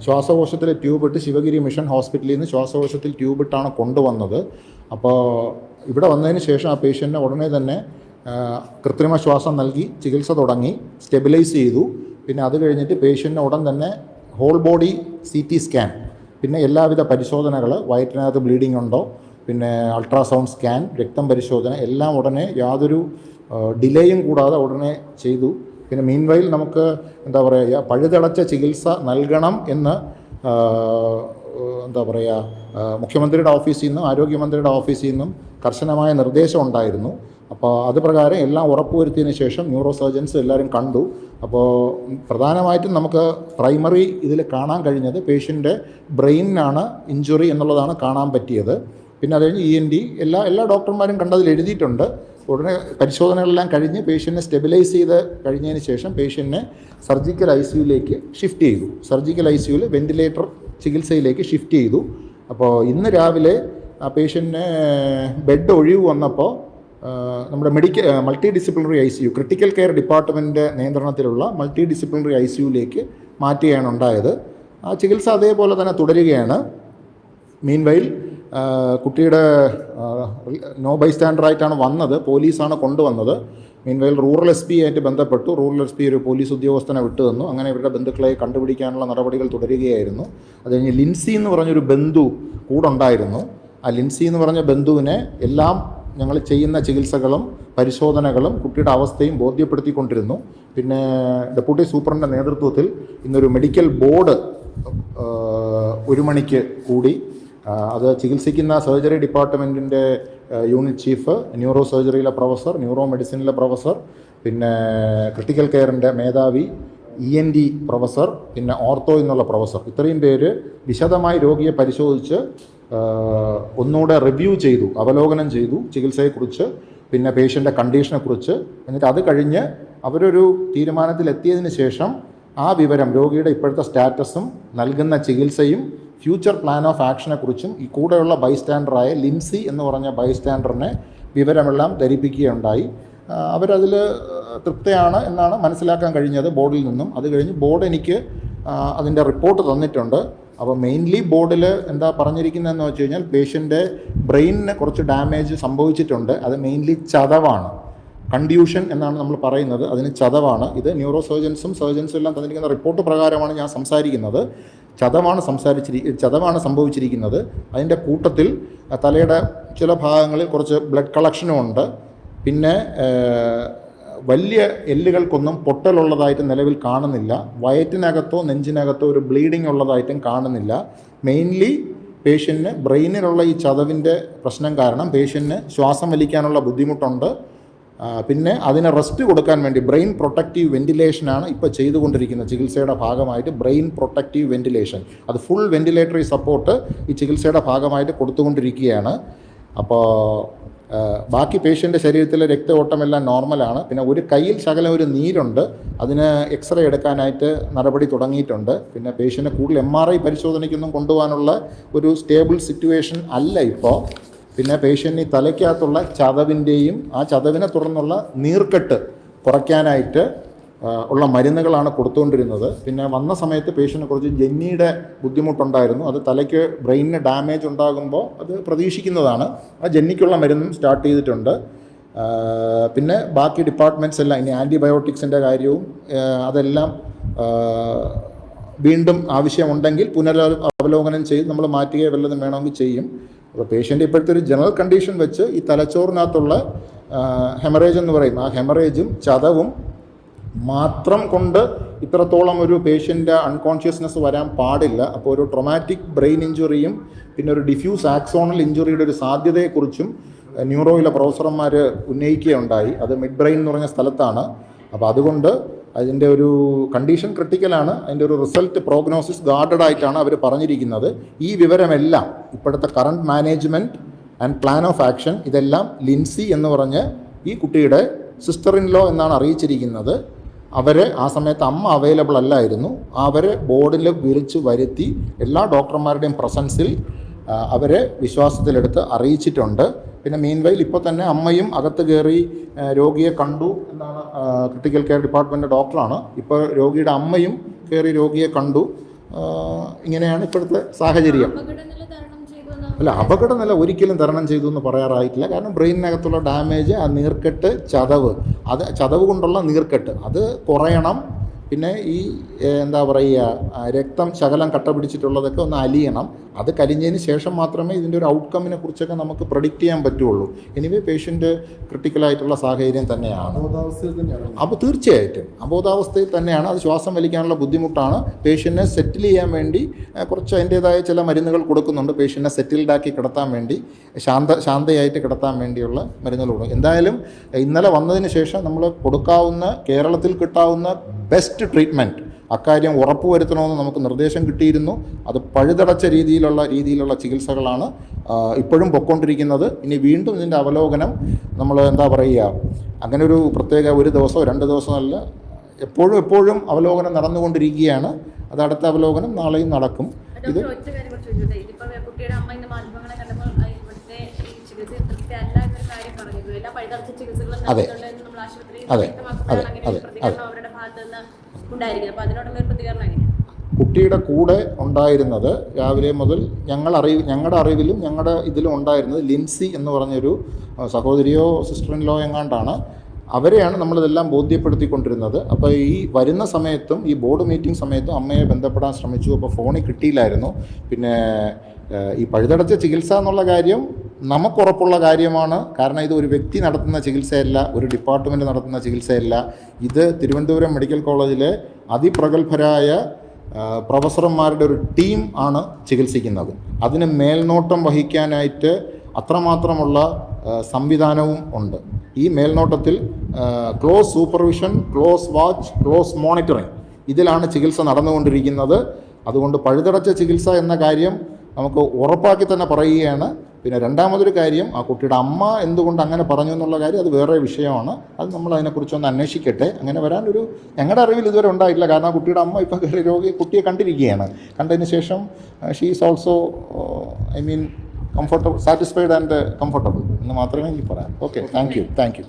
ശ്വാസകോശത്തിൽ ട്യൂബിട്ട് Sivagiri mission ഹോസ്പിറ്റലിൽ നിന്ന് ശ്വാസകോശത്തിൽ ട്യൂബിട്ടാണ് കൊണ്ടുവന്നത്. അപ്പോൾ ഇവിടെ വന്നതിന് ശേഷം ആ പേഷ്യൻറ്റിനെ ഉടനെ തന്നെ കൃത്രിമ ശ്വാസം നൽകി ചികിത്സ തുടങ്ങി, സ്റ്റെബിലൈസ് ചെയ്തു. പിന്നെ അത് കഴിഞ്ഞിട്ട് പേഷ്യൻറ്റിനെ ഉടൻ തന്നെ ഹോൾ ബോഡി CT സ്കാൻ, പിന്നെ എല്ലാവിധ പരിശോധനകൾ, വയറ്റിനകത്ത് ബ്ലീഡിംഗ് ഉണ്ടോ, പിന്നെ അൾട്രാസൗണ്ട് സ്കാൻ, രക്തം പരിശോധന എല്ലാം ഉടനെ യാതൊരു ഡിലേയും കൂടാതെ ഉടനെ ചെയ്തു. പിന്നെ മീൻവൈൽ നമുക്ക് എന്താ പറയുക, പഴുതടച്ച ചികിത്സ നൽകണം എന്ന് എന്താ പറയുക, മുഖ്യമന്ത്രിയുടെ ഓഫീസിൽ നിന്നും ആരോഗ്യമന്ത്രിയുടെ ഓഫീസിൽ നിന്നും കർശനമായ നിർദ്ദേശം ഉണ്ടായിരുന്നു. അപ്പോൾ അത് പ്രകാരം എല്ലാം ഉറപ്പുവരുത്തിയതിന് ശേഷം ന്യൂറോ സർജൻസ് എല്ലാവരും കണ്ടു. അപ്പോൾ പ്രധാനമായിട്ടും നമുക്ക് പ്രൈമറി ഇതിൽ കാണാൻ കഴിഞ്ഞത് പേഷ്യൻ്റെ ബ്രെയിനിനാണ് ഇഞ്ചുറി എന്നുള്ളതാണ് കാണാൻ പറ്റിയത്. പിന്നെ അത് കഴിഞ്ഞ് ENT എല്ലാ ഡോക്ടർമാരും കണ്ടതിൽ എഴുതിയിട്ടുണ്ട്. ഉടനെ പരിശോധനകളെല്ലാം കഴിഞ്ഞ് പേഷ്യൻറ്റിനെ സ്റ്റെബിലൈസ് ചെയ്ത് കഴിഞ്ഞതിന് ശേഷം പേഷ്യൻറ്റിനെ സർജിക്കൽ ICUയിലേക്ക് ഷിഫ്റ്റ് ചെയ്തു. സർജിക്കൽ ICUയിൽ വെൻറ്റിലേറ്റർ ചികിത്സയിലേക്ക് ഷിഫ്റ്റ് ചെയ്തു. അപ്പോൾ ഇന്ന് രാവിലെ ആ പേഷ്യൻറ്റിന് ബെഡ് ഒഴിവ് വന്നപ്പോൾ നമ്മുടെ multi disciplinary ICU, critical care ഡിപ്പാർട്ട്മെൻറ്റിൻ്റെ നിയന്ത്രണത്തിലുള്ള മൾട്ടി ഡിസിപ്ലിനറി ICUയിലേക്ക് മാറ്റുകയാണ് ഉണ്ടായത്. ആ ചികിത്സ അതേപോലെ തന്നെ തുടരുകയാണ്. മീൻവൈൽ കുട്ടിയുടെ നോ ബൈസ്റ്റാൻഡറായിട്ടാണ് വന്നത്, പോലീസാണ് കൊണ്ടുവന്നത്. മീൻവൈൽ റൂറൽ SP ആയിട്ട് ബന്ധപ്പെട്ടു. റൂറൽ SP ഒരു പോലീസ് ഉദ്യോഗസ്ഥനെ വിട്ടു തന്നു. അങ്ങനെ ഇവരുടെ ബന്ധുക്കളെ കണ്ടുപിടിക്കാനുള്ള നടപടികൾ തുടരുകയായിരുന്നു. അത് കഴിഞ്ഞ് ലിൻസി എന്ന് പറഞ്ഞൊരു ബന്ധു കൂടെ ഉണ്ടായിരുന്നു. ആ ലിൻസി എന്ന് പറഞ്ഞ ബന്ധുവിനെ എല്ലാം ഞങ്ങൾ ചെയ്യുന്ന ചികിത്സകളും പരിശോധനകളും കുട്ടിയുടെ അവസ്ഥയും ബോധ്യപ്പെടുത്തിക്കൊണ്ടിരുന്നു. പിന്നെ ഡെപ്യൂട്ടി സൂപ്രണ്ടിൻ്റെ നേതൃത്വത്തിൽ ഇന്നൊരു മെഡിക്കൽ ബോർഡ് 1 മണിക്ക് കൂടി. അത് ചികിത്സിക്കുന്ന സർജറി ഡിപ്പാർട്ട്മെൻറ്റിൻ്റെ യൂണിറ്റ് ചീഫ്, ന്യൂറോ സർജറിയിലെ പ്രൊഫസർ, ന്യൂറോ മെഡിസിനിലെ പ്രൊഫസർ, പിന്നെ ക്രിട്ടിക്കൽ കെയറിൻ്റെ മേധാവി, ENT പ്രൊഫസർ, പിന്നെ ഓർത്തോ എന്നുള്ള പ്രൊഫസർ, ഇത്രയും പേര് വിശദമായി രോഗിയെ പരിശോധിച്ച് ഒന്നുകൂടെ റിവ്യൂ ചെയ്തു, അവലോകനം ചെയ്തു ചികിത്സയെക്കുറിച്ച്, പിന്നെ പേഷ്യൻ്റെ കണ്ടീഷനെക്കുറിച്ച്. എന്നിട്ട് അത് കഴിഞ്ഞ് അവരൊരു തീരുമാനത്തിലെത്തിയതിന് ശേഷം ആ വിവരം, രോഗിയുടെ ഇപ്പോഴത്തെ സ്റ്റാറ്റസും നൽകുന്ന ചികിത്സയും ഫ്യൂച്ചർ പ്ലാൻ ഓഫ് ആക്ഷനെക്കുറിച്ചും ഈ കൂടെയുള്ള ബൈസ്റ്റാൻഡറായ ലിൻസി എന്ന് പറഞ്ഞ ബൈസ്റ്റാൻഡറിനെ വിവരമെല്ലാം ധരിപ്പിക്കുകയുണ്ടായി. അവരതിൽ തൃപ്തയാണ് എന്നാണ് മനസ്സിലാക്കാൻ കഴിഞ്ഞത് ബോർഡിൽ നിന്നും. അത് കഴിഞ്ഞ് ബോർഡ് എനിക്ക് അതിൻ്റെ റിപ്പോർട്ട് തന്നിട്ടുണ്ട്. അപ്പോൾ മെയിൻലി ബോർഡിൽ എന്താ പറഞ്ഞിരിക്കുന്നതെന്ന് വെച്ച് കഴിഞ്ഞാൽ പേഷ്യൻ്റെ ബ്രെയിനിന് കുറച്ച് ഡാമേജ് സംഭവിച്ചിട്ടുണ്ട്. അത് മെയിൻലി ചതവാണ്, കൺഡ്യൂഷൻ എന്നാണ് നമ്മൾ പറയുന്നത്, അതിന് ചതവാണ്. ഇത് ന്യൂറോ സർജൻസും എല്ലാം തന്നിരിക്കുന്ന റിപ്പോർട്ട് പ്രകാരമാണ് ഞാൻ സംസാരിക്കുന്നത്. ചതവാണ് സംഭവിച്ചിരിക്കുന്നത്. അതിൻ്റെ കൂട്ടത്തിൽ തലയുടെ ചില ഭാഗങ്ങളിൽ കുറച്ച് ബ്ലഡ് കളക്ഷനും ഉണ്ട്. പിന്നെ വലിയ എല്ലുകൾക്കൊന്നും പൊട്ടലുള്ളതായിട്ട് നിലവിൽ കാണുന്നില്ല. വയറ്റിനകത്തോ നെഞ്ചിനകത്തോ ഒരു ബ്ലീഡിങ് ഉള്ളതായിട്ടും കാണുന്നില്ല. മെയിൻലി പേഷ്യൻറ്റിന് ബ്രെയിനിലുള്ള ഈ ചതവിൻ്റെ പ്രശ്നം കാരണം പേഷ്യൻറ്റിന് ശ്വാസം വലിക്കാനുള്ള ബുദ്ധിമുട്ടുണ്ട്. പിന്നെ അതിന് റെസ്റ്റ് കൊടുക്കാൻ വേണ്ടി ബ്രെയിൻ പ്രൊട്ടക്റ്റീവ് വെൻറ്റിലേഷനാണ് ഇപ്പോൾ ചെയ്തുകൊണ്ടിരിക്കുന്ന ചികിത്സയുടെ ഭാഗമായിട്ട്. ബ്രെയിൻ പ്രൊട്ടക്റ്റീവ് വെൻറ്റിലേഷൻ, അത് ഫുൾ വെൻറ്റിലേറ്ററി സപ്പോർട്ട് ഈ ചികിത്സയുടെ ഭാഗമായിട്ട് കൊടുത്തുകൊണ്ടിരിക്കുകയാണ്. അപ്പോൾ ബാക്കി പേഷ്യൻ്റെ ശരീരത്തിലെ രക്തഓട്ടമെല്ലാം നോർമലാണ്. പിന്നെ ഒരു കയ്യിൽ ശകലം ഒരു നീരുണ്ട്, അതിന് എക്സ്റേ എടുക്കാനായിട്ട് നടപടി തുടങ്ങിയിട്ടുണ്ട്. പിന്നെ പേഷ്യൻ്റെ കൂടുതൽ MRI പരിശോധനയ്ക്കൊന്നും കൊണ്ടുപോകാനുള്ള ഒരു സ്റ്റേബിൾ സിറ്റുവേഷൻ അല്ല ഇപ്പോൾ. പിന്നെ പേഷ്യൻ്റ് ഈ തലയ്ക്കകത്തുള്ള ചതവിൻ്റെയും ആ ചതവിനെ തുടർന്നുള്ള നീർക്കെട്ട് കുറയ്ക്കാനായിട്ട് ഉള്ള മരുന്നുകളാണ് കൊടുത്തുകൊണ്ടിരുന്നത്. പിന്നെ വന്ന സമയത്ത് പേഷ്യന് കുറച്ച് ജെന്നിയുടെ ബുദ്ധിമുട്ടുണ്ടായിരുന്നു. അത് തലയ്ക്ക് ബ്രെയിനിന് ഡാമേജ് ഉണ്ടാകുമ്പോൾ അത് പ്രതീക്ഷിക്കുന്നതാണ്. ആ ജെന്നിക്കുള്ള മരുന്നും സ്റ്റാർട്ട് ചെയ്തിട്ടുണ്ട്. പിന്നെ ബാക്കി ഡിപ്പാർട്ട്മെൻറ്റ്സ് എല്ലാം, ഇനി ആൻറ്റിബയോട്ടിക്സിൻ്റെ കാര്യവും അതെല്ലാം വീണ്ടും ആവശ്യമുണ്ടെങ്കിൽ അവലോകനം ചെയ്ത് നമ്മൾ മാറ്റുകയോ വല്ലതും വേണമെങ്കിൽ ചെയ്യും. അപ്പോൾ പേഷ്യൻ്റ് ഇപ്പോഴത്തെ ഒരു ജനറൽ കണ്ടീഷൻ വെച്ച് ഈ തലച്ചോറിനകത്തുള്ള ഹെമറേജ് എന്ന് പറയും, ആ ഹെമറേജും ചതവും മാത്രം കൊണ്ട് ഇത്രത്തോളം ഒരു പേഷ്യൻ്റ് അൺകോൺഷ്യസ്നെസ് വരാൻ പാടില്ല. അപ്പോൾ ഒരു ട്രോമാറ്റിക് ബ്രെയിൻ ഇഞ്ചുറിയും പിന്നെ ഒരു ഡിഫ്യൂസ് ആക്സോണൽ ഇഞ്ചുറിയുടെ ഒരു സാധ്യതയെക്കുറിച്ചും ന്യൂറോയിലെ പ്രൊഫസർമാർ ഉന്നയിക്കുകയുണ്ടായി. അത് മിഡ് ബ്രെയിൻ എന്ന് പറഞ്ഞ സ്ഥലത്താണ്. അപ്പോൾ അതുകൊണ്ട് അതിൻ്റെ ഒരു കണ്ടീഷൻ ക്രിട്ടിക്കലാണ്. അതിൻ്റെ ഒരു റിസൾട്ട് പ്രോഗ്നോസിസ് ഗാർഡഡ് ആയിട്ടാണ് അവർ പറഞ്ഞിരിക്കുന്നത്. ഈ വിവരമെല്ലാം ഇപ്പോഴത്തെ current management and plan of action ഇതെല്ലാം ലിൻസി എന്ന് പറഞ്ഞ് ഈ കുട്ടിയുടെ സിസ്റ്റർ ഇൻ ലോ എന്നാണ് അറിയിച്ചിരിക്കുന്നത്. അവർ ആ സമയത്ത് അമ്മ അവൈലബിൾ അല്ലായിരുന്നു. അവരെ ബോർഡിൽ വിളിച്ച് വരുത്തി എല്ലാ ഡോക്ടർമാരുടെയും പ്രസൻസിൽ അവരെ വിശ്വാസത്തിലെടുത്ത് അറിയിച്ചിട്ടുണ്ട്. പിന്നെ മീൻവൈൽ ഇപ്പോൾ തന്നെ അമ്മയും അകത്ത് കയറി രോഗിയെ കണ്ടു എന്നാണ്, ക്രിട്ടിക്കൽ കെയർ ഡിപ്പാർട്ട്മെൻറ്റ് ഡോക്ടറാണ്. ഇപ്പോൾ രോഗിയുടെ അമ്മയും കയറി രോഗിയെ കണ്ടു. ഇങ്ങനെയാണ് ഇപ്പോഴത്തെ സാഹചര്യം. അല്ല, അപകടനില ഒരിക്കലും തരണം ചെയ്തു എന്ന് പറയാറായിട്ടില്ല. കാരണം ബ്രെയിനിനകത്തുള്ള ഡാമേജ്, ആ നീർക്കെട്ട്, ചതവ് കൊണ്ടുള്ള നീർക്കെട്ട് അത് കുറയണം. പിന്നെ ഈ എന്താ പറയുക, രക്തം ശകലം കട്ട പിടിച്ചിട്ടുള്ളതൊക്കെ ഒന്ന് അലിയണം. അത് കലിഞ്ഞതിന് ശേഷം മാത്രമേ ഇതിൻ്റെ ഒരു ഔട്ട്കമ്മിനെ കുറിച്ചൊക്കെ നമുക്ക് പ്രഡിക്റ്റ് ചെയ്യാൻ പറ്റുള്ളൂ. എനിവേ പേഷ്യൻ്റ് ക്രിട്ടിക്കലായിട്ടുള്ള സാഹചര്യം തന്നെയാണ്. അപ്പോൾ തീർച്ചയായിട്ടും അബോധാവസ്ഥയിൽ തന്നെയാണ്. അത് ശ്വാസം വലിക്കാനുള്ള ബുദ്ധിമുട്ടാണ്. പേഷ്യൻറ്റിനെ സെറ്റിൽ ചെയ്യാൻ വേണ്ടി കുറച്ച് അതിൻ്റേതായ ചില മരുന്നുകൾ കൊടുക്കുന്നുണ്ട്. പേഷ്യൻറ്റിനെ സെറ്റിൽഡാക്കി കിടത്താൻ വേണ്ടി, ശാന്തയായിട്ട് കിടത്താൻ വേണ്ടിയുള്ള മരുന്നുകൾ കൊടുക്കും. എന്തായാലും ഇന്നലെ വന്നതിന് ശേഷം നമ്മൾ കൊടുക്കാവുന്ന, കേരളത്തിൽ കിട്ടാവുന്ന ബെസ്റ്റ് ട്രീറ്റ്മെൻറ്റ് അക്കാര്യം ഉറപ്പുവരുത്തണമെന്ന് നമുക്ക് നിർദ്ദേശം കിട്ടിയിരുന്നു. അത് പഴുതടച്ച രീതിയിലുള്ള ചികിത്സകളാണ് ഇപ്പോഴും പൊയ്ക്കൊണ്ടിരിക്കുന്നത്. ഇനി വീണ്ടും ഇതിൻ്റെ അവലോകനം നമ്മൾ എന്താ പറയുക, അങ്ങനെ ഒരു പ്രത്യേക ഒരു ദിവസമോ 2 ദിവസമല്ല, എപ്പോഴും അവലോകനം നടന്നുകൊണ്ടിരിക്കുകയാണ്. അത് അടുത്ത അവലോകനം നാളെയും നടക്കും. ഇത് അതെ അതെ അതെ അതെ അതെ കുട്ടിയുടെ കൂടെ ഉണ്ടായിരുന്നത് രാവിലെ മുതൽ ഞങ്ങളുടെ അറിവിലും ഞങ്ങളുടെ ഇതിലും ഉണ്ടായിരുന്നത് ലിൻസി എന്ന് പറഞ്ഞൊരു സഹോദരിയോ സിസ്റ്റർ-ഇൻ-ലോ എങ്ങാണ്ടാണ്. അവരെയാണ് നമ്മളിതെല്ലാം ബോധ്യപ്പെടുത്തിക്കൊണ്ടിരുന്നത്. അപ്പോൾ ഈ വരുന്ന സമയത്തും ഈ ബോർഡ് മീറ്റിംഗ് സമയത്തും അമ്മയെ ബന്ധപ്പെടാൻ ശ്രമിച്ചു. അപ്പോൾ ഫോണിൽ കിട്ടിയില്ലായിരുന്നു. പിന്നെ ഈ പഴുതടച്ച ചികിത്സ എന്നുള്ള കാര്യം നമുക്കുറപ്പുള്ള കാര്യമാണ്. കാരണം ഇത് ഒരു വ്യക്തി നടത്തുന്ന ചികിത്സയല്ല, ഒരു ഡിപ്പാർട്ട്മെൻറ്റ് നടത്തുന്ന ചികിത്സയല്ല. ഇത് തിരുവനന്തപുരം മെഡിക്കൽ കോളേജിലെ അതിപ്രഗത്ഭരായ പ്രൊഫസർമാരുടെ ഒരു ടീം ആണ് ചികിത്സിക്കുന്നത്. അതിന് മേൽനോട്ടം വഹിക്കാനായിട്ട് അത്രമാത്രമുള്ള സംവിധാനവും ഉണ്ട്. ഈ മേൽനോട്ടത്തിൽ close supervision, close watch, close monitoring, ഇതിലാണ് ചികിത്സ നടന്നുകൊണ്ടിരിക്കുന്നത്. അതുകൊണ്ട് പഴുതടച്ച ചികിത്സ എന്ന കാര്യം നമുക്ക് ഉറപ്പാക്കി തന്നെ പറയുകയാണ്. പിന്നെ രണ്ടാമതൊരു കാര്യം, ആ കുട്ടിയുടെ അമ്മ എന്തുകൊണ്ട് അങ്ങനെ പറഞ്ഞു എന്നുള്ള കാര്യം അത് വേറെ വിഷയമാണ്. അത് നമ്മൾ അതിനെക്കുറിച്ചൊന്ന് അന്വേഷിക്കട്ടെ. അങ്ങനെ വരാനൊരു ഞങ്ങളുടെ അറിവിൽ ഇതുവരെ ഉണ്ടായിട്ടില്ല. കാരണം ആ കുട്ടിയുടെ അമ്മ ഇപ്പം കുട്ടിയെ കണ്ടിരിക്കുകയാണ്. കണ്ടതിന് ശേഷം she is also comfortable, satisfied and comfortable എന്ന് മാത്രമേ എനിക്ക് പറയാം. Okay, thank you.